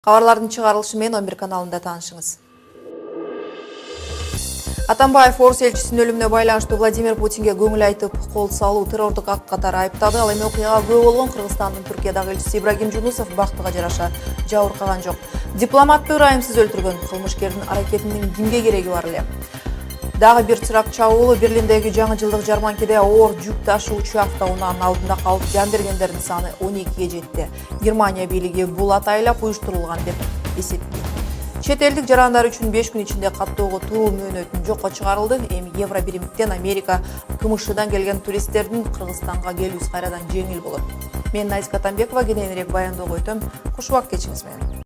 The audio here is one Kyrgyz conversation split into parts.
Кабарлардын чыгарылышы менен 11 каналында таанышыңыз. Атамбаев Орус элчисинин өлүмүнө байланыштуу Владимир Путинге көңүл айтып, кол салуу террордук акт катары айыптады. Ал эми окуяга күбө болгон Кыргызстандын Түркиядагы элчиси Ибрагим Жунусов бактыга жараша жабыркаган жок. Дипломатты ырайымсыз өлтүргөн кылмышкердин аракетинин кимге кереги бар эле? Дагы бир чырак чабуулу Берлиндеги жаңы жылдык жарманкеде оор жүк ташуучу автоунаанын алдында калып жан бергендердин саны 12ге жетти. Германия бийлиги бул атайлап уюштурулган деп эсептейт. Чет элдик жарандар үчүн 5 күн ичинде каттоого туруу мөөнөтүн жокко чыгарылды. Эми Евро биримиктен Америка, КМШдан келген туристтердин Кыргызстанга келүүсү кайрадан жеңил болот. Мен Найза Катамбекова, кененирээк баяндоого өтөм. Куш убак кечиңиз менен.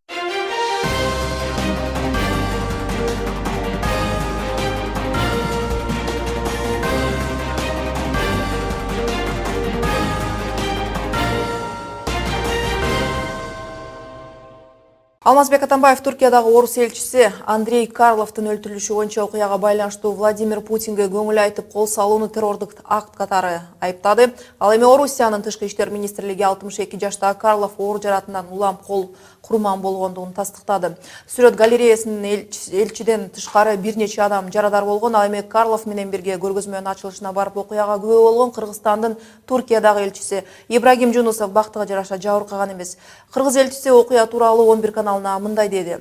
Алмазбек Атамбаев Түркиядагы Орус элчиси Андрей Карловдун өлтүрүлүшү боюнча окуяга байланыштуу Владимир Путинге көңүл айтып, кол салууну террордук акт катары айыптады. Ал эми Орусиянын тышкы иштер министрлиги 62 жаштагы Карлов оор жаратынан улам кол курман болгондугун тастыктады. Сүрөт галереясынын элчиден тышкары бир нече адам жарадар болгон. Ал эми Карлов менен бирге көргөзмөнүн ачылышына барып окуяга күбө болгон Кыргызстандын Түркиядагы элчиси Ибрагим Жунусов бактыга жараша жабыркаган эмес. Кыргыз элчиси окуя тууралуу 11 каналына мындай деди.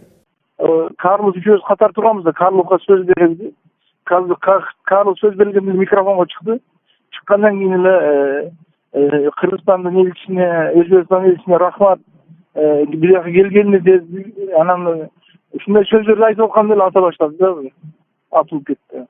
Карлос үчөөбүз катар турганбыз да, Карловго сөз беребиз. Карлос сөз бергенде микрофонго чыкты. Чыккандан кийин эле Кыргызстандын элчисине, Өзбекстан элчисине рахмат. Бияка келгенине деді, анан ушундай сөздөрдү айтып атканда эле ата баштады да, атылып кетти.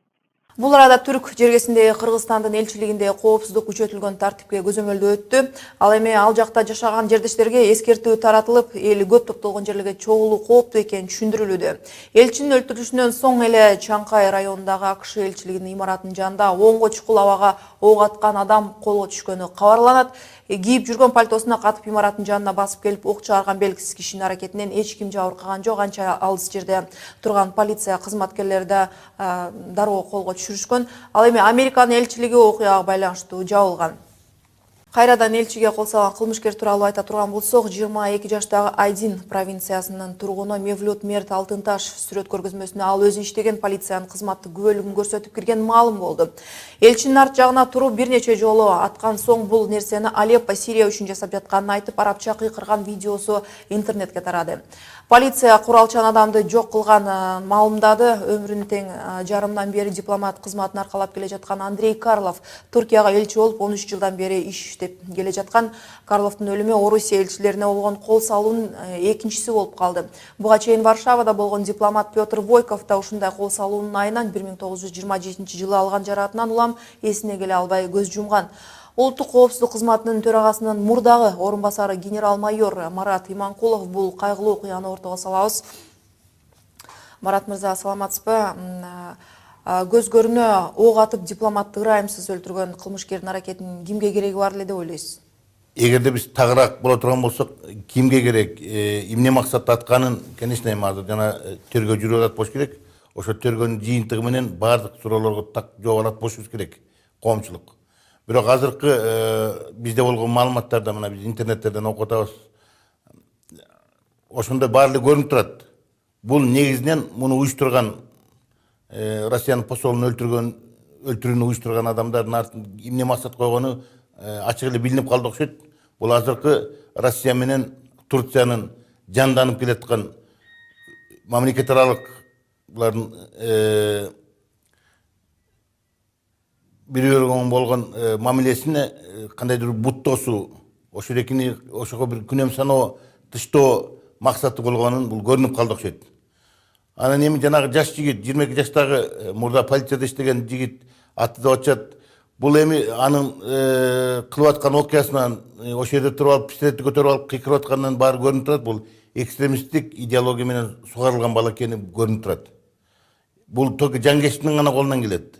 Бул арада түрк жергесиндеги Кыргызстандын элчилигинде коопсуздук күчөтүлгөн тартипке көзөмөлдөө өттү. Ал эми ал жакта жашаган жердештерге эскертүү таратылып, эл көп топтолгон жерлерге чогулуу кооптуу экени түшүндүрүлүүдө. Элчинин өлтүрүлүшүнөн соң эле Чаңкай районундагы АКШ элчилигинин имаратынын жанында оңго чукул абага ок аткан адам колго түшкөнү кабарланат. Кийип жүргөн пальтосуна катып имараттын жанына басып келип ок чыгарган белгисиз кишинин аракетинен эч ким жабыркаган жок. Анча алыс жерде турган полиция кызматкерлери да дароо колго түшүрүшкөн. Ал эми Американын элчилиги окуяга байланыштуу жабылган. Кайрадан элчиге кол салган кылмышкер тууралуу айта турган болсок, 22 жаштагы Айдин провинциясынын тургуну Мевлют Мерт Алтынташ сүрөт көргөзмөсүнө ал өзү иштеген полициянын кызматтык күбөлүгүн көрсөтүп кирген маалым болду. Элчинин арт жагына туруп бир нече жолу аткан соң бул нерсени Алеппо, Сирия үчүн жасап жатканын айтып, арабча кыйкырган видеосу интернетке тарады. Полиция куралчан адамды жок кылган маалымдады. Өмүрүнүн тең жарымдан бери дипломат кызматын аркалап келе жаткан Андрей Карлов Түркияга элчи болуп 13 жылдан бери иш иштеп келе жаткан. Карловдун өлүмү Орусия элчилерине болгон кол салуунун экинчиси болуп калды. Буга чейин Варшавада болгон дипломат Петр Войков да ушундай кол салуунун айынан 1927-жылы алган жараатынан улам эсине келе албай көз жумган. Улуттук коопсуздук кызматынын төрагасынын мурдагы орун басары генерал-майор Марат Иманкулов бул кайгылуу окуяны ортого салабыз. Марат мырза, саламатсызбы? Көзгөрүнө ок атып дипломатты ырайымсыз өлтүргөн кылмышкердин аракетинин кимге кереги бар эле деп ойлойсуз? Эгерде биз тагыраак боло турган болсок, кимге керек, эмне максатта атканын, конечно, азыр жана тергөө жүрүп атат болуш керек. Ошо тергөөнүн жыйынтыгы менен баардык суроолорго так жооп алат болушубуз керек, коомчулук. Бирок азыркы бизде болгон маалыматтарда мына биз интернеттерден окуп атабыз. Ошондо баары көрүнүп турат. Бул негизинен муну уюштурган Россиянын посолун өлтүрүүнү уюштурган адамдардын артын эмне максат койгону ачык эле билинип калды окшойт. Бул азыркы Россия менен Турциянын жанданып келаткан мамлекет аралыклардын бири-биригине болгон мамилесине кандайдыр буттоосу, ошого бир күнөм саноо, тыштоо максаты болгонун бул көрүнүп калды окшойт. Анан эми жанагы жаш жигит, 22 жаштагы мурда полицияда иштеген жигит аты да очат. Бул эми анын кылып аткан окуясынан ошол жерде туруп алып, пистолетти көтөрүп алып кыйкырып атканынан баары көрүнүп турат. Бул экстремисттик идеология менен сугарылган бала экени көрүнүп турат. Бул только жангечтиктин гана колунан келет.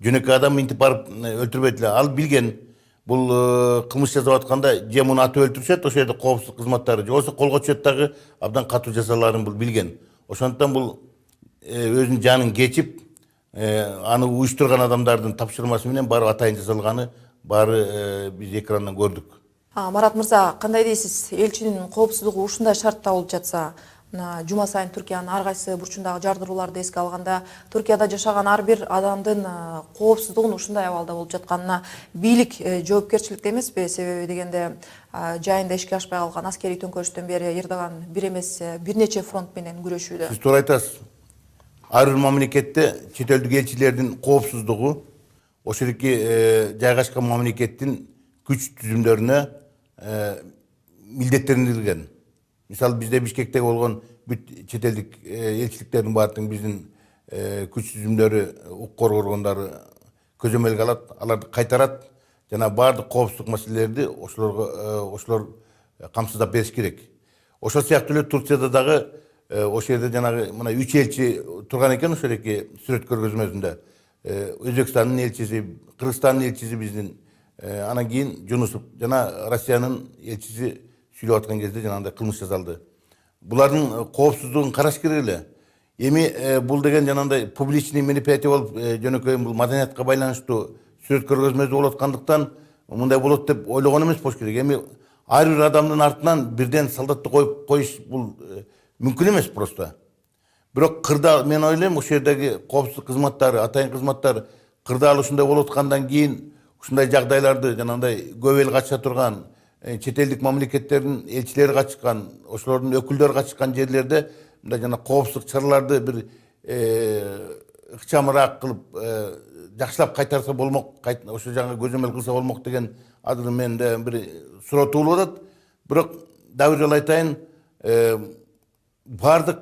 Жөнөкөй адам интип барып өлтүрбөйт эле. Ал билген, бул кылмыш жасап атканда же муну атып өлтүрүшөт, ошол жерде коопсуздук кызматтары, же болбосо колго түшөт дагы абдан катуу жазаларын бул билген. Ошондуктан бул өзүнүн жанын кечип, аны уюштурган адамдардын тапшырмасы менен баары атайын жасалганы баары биз экрандан көрдүк. Марат мырза, кандай дейсиз? Элчинин коопсуздугу ушундай шартта болуп жатса, Мына жума сайын Түркиянын ар кайсы бурчундагы жардырууларды эске алганда, Түркияда жашаган ар бир адамдын коопсуздугун ушундай абалда болуп жатканына бийлик жоопкерчиликте эмеспи? Себеби дегенде жайында ишке ашпай калган аскерий төңкөрүштөн бери Эрдоган бир эмес бир нече фронт менен күрөшүүдө. Сиз туура айтасыз. Ар бир мамлекетте чет элдик элчилердин коопсуздугу ошондой жайгашкан мамлекеттин күч түзүмдөрүнө милдеттендирилген. Мисалы бизде Бишкектеги болгон бүт чет элдик элчиликтердин баардыгын биздин күч түзүмдөрү, укук органдары көзөмөлгө алат, аларды кайтарат жана баардык коопсуздук маселелерди ошолор камсыздап бериш керек. Ошол сыяктуу эле Турцияда дагы ошол жерде жанагы мына 3 элчи турган экен ошол эки сүрөт көргөзмөсүндө. Өзбекстандын элчиси, Кыргызстандын элчиси биздин, анан кийин Жунусов жана Россиянын элчиси сүйлөп аткан кезде жанагындай кылмыш жасалды. Булардын коопсуздугун караш керек эле. Эми бул деген жанагындай публичный мероприятие болуп, жөнөкөй бул маданиятка байланыштуу сүрөт көргөзмөсү болуп аткандыктан мындай болот деп ойлогон эмес болуш керек. Эми ар бир адамдын артынан бирден солдатты коюп коюш бул мүмкүн эмес просто. Бирок кырда мен ойлойм ошол жердеги коопсуздук кызматтары, атайын кызматтар кырдаал ушундай болуп аткандан кийин ушундай жагдайларды жанагындай көп эл катыша турган, чет элдик мамлекеттердин элчилери катышкан, ошолордун өкүлдөрү катышкан жерлерде мындай жана коопсуздук чараларды бир ыкчамыраак кылып жакшылап кайтарса болмок, ошо жаңы көзөмөл кылса болмок деген азыр менде бир суроо туулуп атат. Бирок дагы бир жолу айтайын, баардык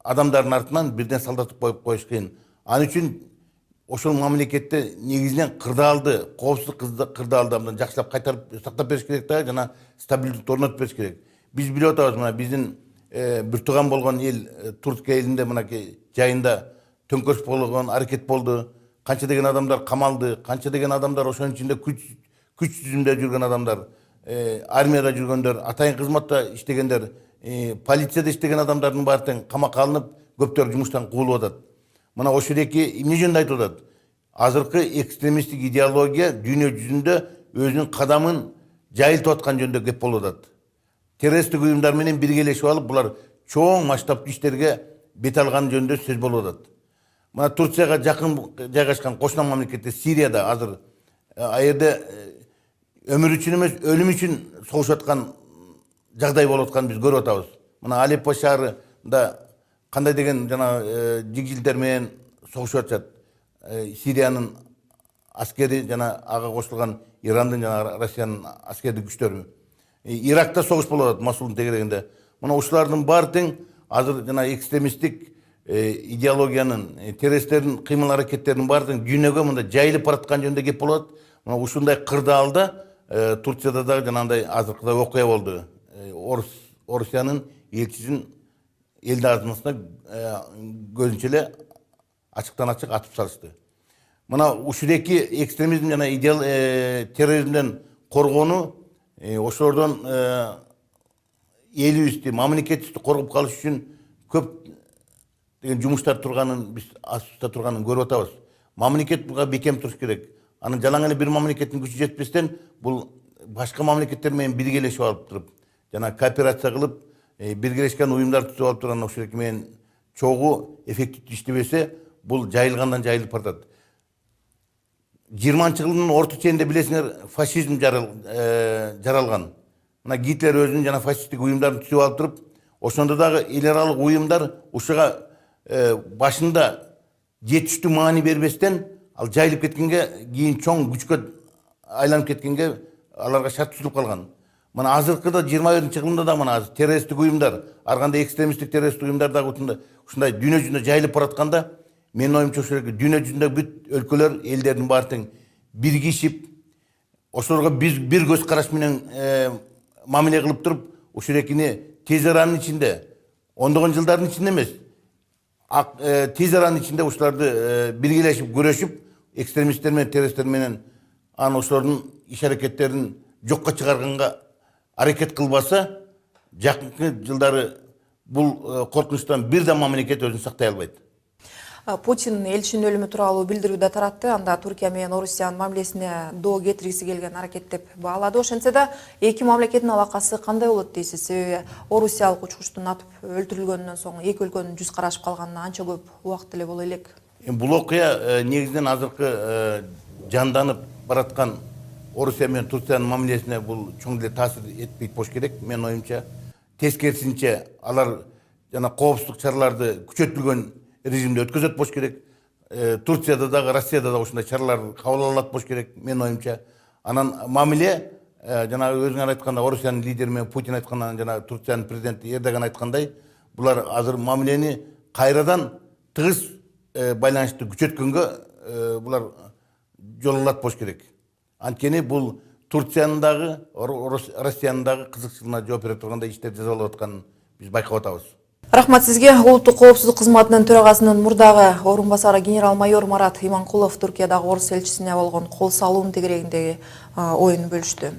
адамдардын артынан бирден солдат коюп коюш кыйын. Ал үчүн ошол мамлекетте негизинен кырдаалды, коопсуздук кырдаалды жакшылап кайтарып сактап бериш керек да, жана стабилдүүлүктү орнотуп бериш керек. Биз билип атабыз, мына биздин бир тууган болгон эл Туркия элинде мынакей жайында төңкөрүш болгон аракет болду. Канча деген адамдар камалды, канча деген адамдар ошонун ичинде күч түзүмдө жүргөн адамдар, армияда жүргөндөр, атайын кызматта иштегендер, полицияда иштеген адамдардын баары тең камакка алынып, көптөр жумуштан куулуп атат. Мына ошол эки эмне жөнүндө айтып атат? Азыркы экстремисттик идеология дүйнө жүзүндө өзүнүн кадамын жайылтып аткан жөнүндө кеп болуп атат. Террористтик уюмдар менен биргелешип алып, булар чоң масштабтуу иштерге бет алган жөнүндө сөз болуп атат. Мына Турцияга жакын жайгашкан кошуна мамлекетте Сирияда азыр аерде өмүр үчүн эмес, өлүм үчүн согушуп аткан жагдай болуп атканын биз көрүп атабыз. Мына Алеппо шаарында кандай деген жана жигжилдер менен согушуп атышат. Сириянын аскери жана ага кошулган Ирандын жана Россиянын аскердик күчтөрү. Иракта согуш болуп атат, Масулдун тегерегинде. Мына ушулардын баары тең азыр жана экстремисттик идеологиянын, террористтердин кыймыл аракеттеринин баары тең дүйнөгө мындай жайылып бараткан жөнүндө кеп болуп атат. Мына ушундай кырдаалда Турцияда дагы жанагындай азыркыда окуя болду. Орусиянын элчисин эл азмасына көзүнчө эле ачыктан ачык атып салышты. Мына ушул эки экстремизм жана терроризмден коргоону ошолордон элибизди, мамлекетибизди коргоп калыш үчүн көп деген жумуштар турганын биз астта турганын көрүп атабыз. Мамлекет буга бекем туруш керек. Анын жалаң эле бир мамлекеттин күчү жетпестен бул башка мамлекеттер менен биргелешип алып туруп, жана кооперация кылып, биргелешкен уюмдар түзүп алып турган ошол эки менен чогуу эффективдүү иштебесе, бул жайылгандан жайылып баратат. 20-жылдын орто ченинде билесиңер, фашизм жаралган. Мына Гитлер өзүнүн жана фашисттик уюмдарын түзүп алып туруп, ошондо дагы эл аралык уюмдар ушуга башында жетиштүү маани бербестен, ал жайылып кеткенге, кийин чоң күчкө айланып кеткенге аларга шарт түзүлүп калган. Мына азыркыда 21-жылында да мына террористтик уюмдар, ар кандай экстремисттик террористтик уюмдар дагы ушундай дүйнө жүзүндө жайылып баратканда, менин оюмча ошол дүйнө жүзүндө бүт өлкөлөр, элдердин баары тең биригишип, ошолорго бир көз караш менен мамиле кылып туруп, ушул экини тез аранын ичинде, ондогон жылдардын ичинде эмес, тез аранын ичинде ушуларды биргелешип, күрөшүп, экстремисттер менен, террористтер менен анан ошолордун иш аракеттерин жокко чыгарганга аракет кылбаса, жакынкы жылдары бул коркунучтан бир да мамлекет өзүн сактай албайт. Путин элчинин өлүмү тууралуу билдирүү да таратты. Анда Түркия менен Орусиянын мамилесине доо кетиргиси келген аракет деп баалады. Ошентсе да эки мамлекеттин алакасы кандай болот дейсиз? Себеби орусиялык учкучтун атып өлтүрүлгөнүнөн соң эки өлкөнүн жүз карашып калганына анча көп убакыт эле боло элек. Бул окуя негизинен азыркы жанданып бараткан Орусия менен Турциянын мамилесине бул чоң эле таасир этпейт болуш керек. Менин оюмча, тескерисинче алар жана коопсуздук чараларды күчөтүлгөн режимде өткөзөт болуш керек. Турцияда дагы, Россияда дагы ушундай чаралар кабыл алынат болуш керек, менин оюмча. Анан мамиле жана өзүңөр айткандай Орусиянын лидери менен Путин айткандан, жана Турциянын президенти Эрдоган айткандай, булар азыр мамилени кайрадан тыгыз байланышты күчөткөнгө булар жол алат болуш керек. Анткени бул Турциянын дагы, Россиянын дагы кызыкчылыгына жооп бере тургандай иштер жасалып атканын биз байкап атабыз. Рахмат сизге. Улуттук коопсуздук кызматынын төрагасынын мурдагы орун басары генерал-майор Марат Иманкулов Түркиядагы орус элчисине болгон кол салуунун тегерегиндеги оюн бөлүштү.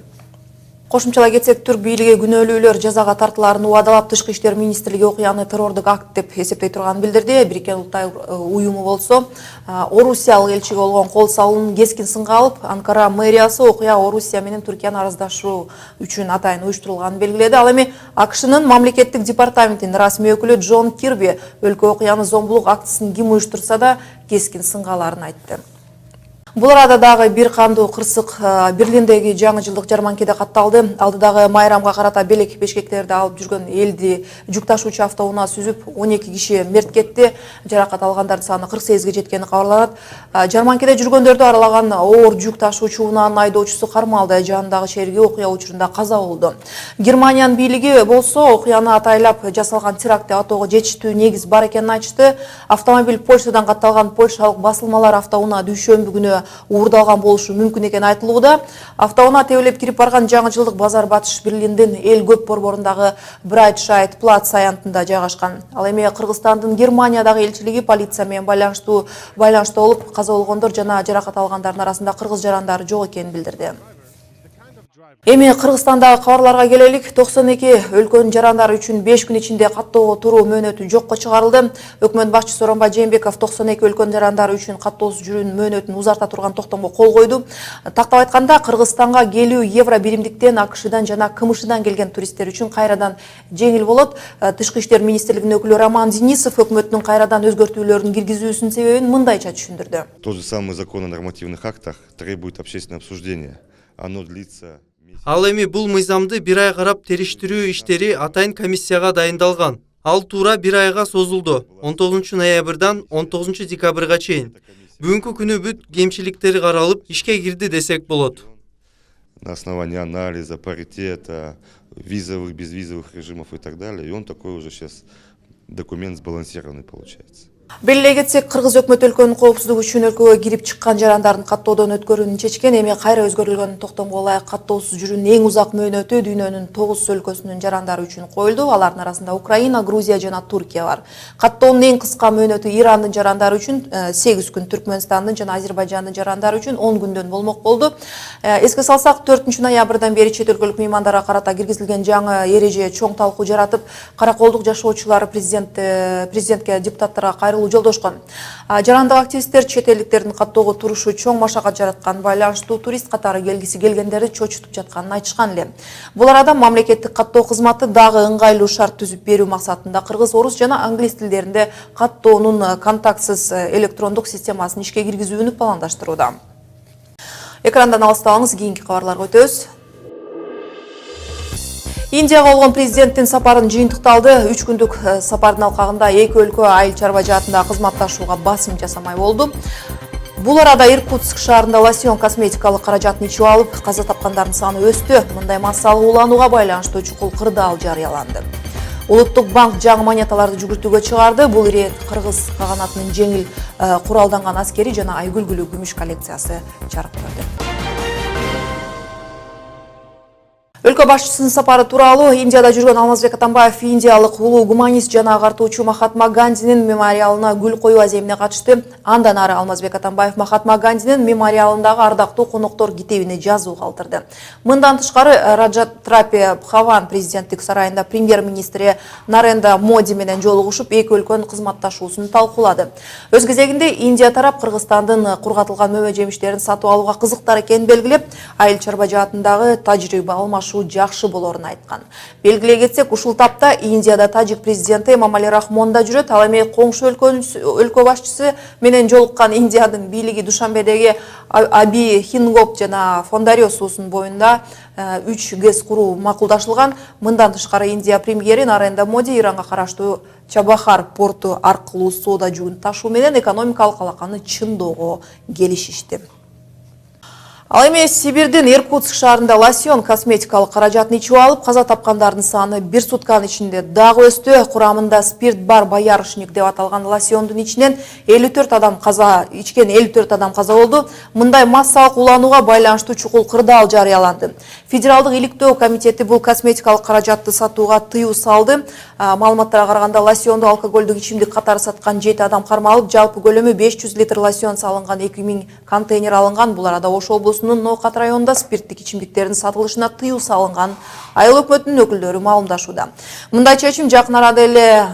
Кошумчалай кетсек, түрк бийлиги күнөөлүүлөр жазага тартылаарын убадалап, Тышкы иштер министрлиги окуяны террордук акт деп эсептей турганын билдирди. Бириккен Улуттар уюму болсо, орусиялык элчиге болгон кол салуунун кескин сынга алып, Анкара мэриясы окуя Орусия менен Түркиянын араздашуу үчүн атайын уюштурулганын белгиледи. Ал эми АКШнын мамлекеттик департаментинин расмий өкүлү Джон Кирби өлкө окуяны зомбулук актысын ким уюштурса да кескин сынга аларын айтты. Бул арада дагы бир кандуу кырсык Берлиндеги жаңы жылдык жарманкеде катталды. Алдыдагы майрамга карата белек бешкектерди алып жүргөн элди жүк ташуучу автоунаа сүзүп 12 киши мерт кетти. Жаракат алгандардын саны 48ге жеткени кабарланат. Жарманкеде жүргөндөрдү аралаган оор жүк ташуучу унаанын айдоочусу кармалды. Жанындагы шерги окуя учурунда каза болду. Германиянын бийлиги болсо окуяны атайлап жасалган терактти атоого жетиштүү негиз бар экенин айтышты. Автомобиль Польшадан катталган польшалык басылмалар автоунаа дүйшөмбү күнү уурдалган болушу мүмкүн экени айтылууда. Автоунаа тебелеп кирип барган жаңы жылдык базар Батыш Берлиндин эл көп борборундагы Брайтшайд Плац аянтында жайгашкан. Ал эми Кыргызстандын Германиядагы элчилиги полиция менен байланышта болуп, каза болгондор жана жаракат алгандардын арасында кыргыз жарандары жок экенин билдирди. Эми Кыргызстандагы кабарларга келелик. 92 өлкөнүн жарандары үчүн 5 күн ичинде каттоого туруу мөөнөтү жокко чыгарылды. Өкмөт башчысы Сооронбай Жээнбеков 92 өлкөнүн жарандары үчүн каттоосуз жүрүүнүн мөөнөтүн узарта турган токтомго кол койду. Тактап айтканда, Кыргызстанга келүү евро биримдиктен, АКШдан жана КМШдан келген туристтер үчүн кайрадан жеңил болот. Тышкы иштер министрлигинин өкүлү Роман Денисов өкмөттүн кайрадан өзгөртүүлөрүн киргизүүсүнүн себебин мындайча түшүндүрдү. Тот же самый закон о нормативных актах требует общественного обсуждения. Оно длится. Ал эми бул мыйзамды бир ай карап териштирүү иштери атайын комиссияга дайындалган. Ал туура бир айга созулду. 19 ноябрдан 19 декабрга чейин. Бүгүнкү күнү бүт кемчиликтери каралып, ишке кирди десек болот. На основании анализа, паритета, визовых, безвизовых режимов и так далее. И он такой уже сейчас документ сбалансированный получается. Белгилей кетсек, Кыргыз өкмөтү өлкөнүн коопсуздугу үчүн өлкөгө кирип чыккан жарандардын каттоодон өткөрүүнү чечкен. Эми кайра өзгөрүлгөн токтомго ылайык каттоосуз жүрүүнүн эң узак мөөнөтү дүйнөнүн 9 өлкөсүнүн жарандары үчүн коюлду. Алардын арасында Украина, Грузия жана Туркия бар. Каттоонун эң кыска мөөнөтү Ирандын жарандары үчүн 8 күн, Түркмөнстандын жана Азербайжандын жарандары үчүн 10 күндөн болмок болду. Эске салсак, 4 ноябрдан бери чет өлкөлүк меймандарга карата киргизилген жаңы эреже чоң талкуу жаратып, караколдук жашоочулар президентке, депутаттарга кайрылуу жолдошкон. Жарандык активисттер чет элдиктердин каттоого турушу чоң машакат жараткан, байланыштуу турист катары келгиси келгендерди чочутуп жатканын айтышкан эле. Бул арада мамлекеттик каттоо кызматы дагы ыңгайлуу шарт түзүп берүү максатында кыргыз, орус жана англис тилдеринде каттоонун контактсыз электрондук системасын ишке киргизүүнү пландаштырууда. Экрандан алыстабаңыз, кийинки кабарларга өтөбүз. Индияга болгон президенттин сапарын жыйынтыкталды. 3 күндүк сапардын алкагында эки өлкө айыл чарба жаатында кызматташууга басым жасамай болду. Бул арада Иркутск шаарында лосьон косметикалык каражатын ичип алып, каза тапкандардын саны өстү. Мындай массалык уланууга байланыштуу чукул кырдаал жарыяланды. Улуттук банк жаңы монеталарды жүгүртүүгө чыгарды. Бул ирет кыргыз каганатынын жеңил куралданган аскери жана айгүлгүлүү күмүш коллекциясы жарык көрдү. Өлкө Өлкө башчысынын сапары тууралуу Индияда жүргөн Алмазбек Атамбаев индиялык улуу гуманист жана агартуучу Махатма Гандинин мемориалына гүл коюу аземине катышты. Андан ары Алмазбек Атамбаев Махатма Гандинин мемориалындагы ардактуу коноктор китебине жазуу калтырды. Мындан тышкары Раджатрапи Бхаван президенттик сарайында премьер-министри Нарендра Моди менен жолугушуп, эки өлкөнүн кызматташуусун талкуулады. Өз кезегинде Индия тарап Кыргызстандын кургатылган мөмө жемиштерин сатып алууга кызыктар экенин белгилеп, айыл чарба жаатындагы тажрыйба алмашуу жакшы болорун айткан. Белгилей кетсек, ушул тапта Индияда тажик президенти Эмомали Рахмон да жүрөт. Ал эми коңшу өлкө башчысы менен жолуккан Индиянын бийлиги Душанбедеги Аби Хингоп жана Фондарио суусунун боюнда 3 ГЭС куруу макулдашылган. Мындан тышкары Индия премьери Нарендра Моди Иранга караштуу Чабахар порту аркылуу соода жүгүн ташуу менен экономикалык алаканы чыңдоого келишишти. Ал эми Сибирдин Иркутск шаарында лосьон косметикалык каражатын ичип алып, каза тапкандардын саны 1 сутканын ичинде дагы өстү. Курамында спирт бар боярышник деп аталган лосьондун ичинен 54 адам каза болду. Мындай массалык уланууга байланыштуу чукул кырдаал жарыяланды. Федералдык иликтөө комитети бул косметикалык каражатты сатууга тыюу салды. Маалыматтарга караганда лосьонду алкоголдук ичимдик катары саткан 7 адам кармалып, жалпы көлөмү 500 литр лосьон салынган 2000 контейнер алынган. Бул арада Ош облусунун Ноокат районунда спирттик ичимдиктердин сатылышына тыюу салынган. Айыл өкмөтүнүн өкүлдөрү маалымдашууда. Мындай чечим жакын арада эле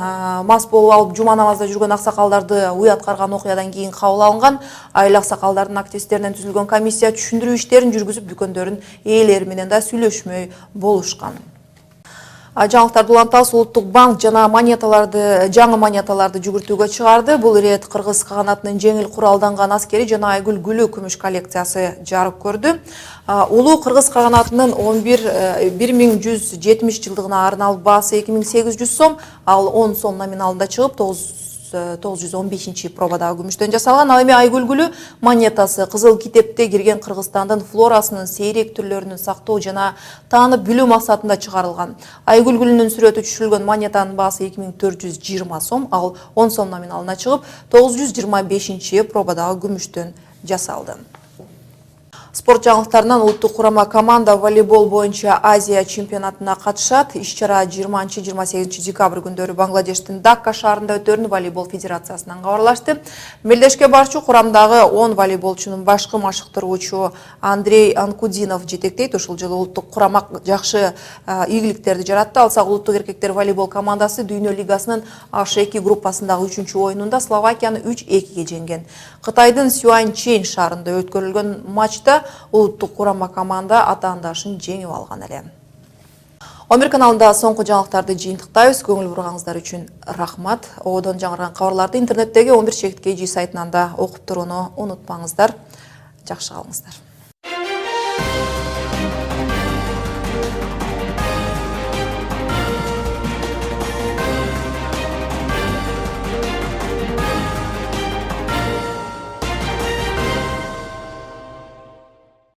мас болуп алып жума намазда жүргөн аксакалдарды уят карган окуядан кийин кабыл алынган. Айыл аксакалдардын активисттеринен түзүлгөн комиссия түшүндүрүү иштерин жүргүзүп, дүкөндөрдүн ээлери менен да сүйлөшмөй болушкан. Жаңылыктарды улантабыз. Улуттук банк жана жаңы монеталарды жүгүртүүгө чыгарды. Бул ирет Кыргыз каганатынын жеңил куралданган аскери жана айгүл гүлү күмүш коллекциясы жарык көрдү. Улуу Кыргыз каганатынын 1170 жылдыгына арналып баасы 2800 сом, ал 10 сом номиналында чыгып 915 пробадагы күмүштөн жасалган. Ал эми айгүл гүлү монетасы кызыл китепте кирген Кыргызстандын флорасынын сейрек түрлөрүнүн сактоо жана таанып билүү максатында чыгарылган. Айгүл гүлүнүн сүрөтү түшүрүлгөн монетанын баасы 2420 сом, ал 10 сом номиналына чыгып 925 пробадагы күмүштөн жасалды. Спорт жаңылыктарынан улуттук курама команда волейбол боюнча Азия чемпионатына катышат. Иш-чара 20-28 декабрь күндөрү Бангладештин Дакка шаарында өтөрүн волейбол федерациясынан кабарлашты. Мелдешке барчу курамдагы 10 волейболчунун башкы машыктыруучу Андрей Анкудинов жетектейт. Ушул жылы улуттук курама жакшы ийгиликтерди жаратты. Алсак улуттук эркектер волейбол командасы Дүйнө лигасынын H2 группасындагы 3-чү оюнунда Словакияны 3-2 жеңген. Кытайдын Сюаньчэн шаарында өткөрүлгөн матчта улуттук курама команда атаандашын жеңип алган эле. Омир каналында соңку жаңылыктарды жыйынтыктайбыз. Көңүл бурганыңыздар үчүн рахмат. Одон жаңырган кабарларды интернеттеги 11-KG сайтынан да окуп турууну унутпаңыздар. Жакшы калыңыздар.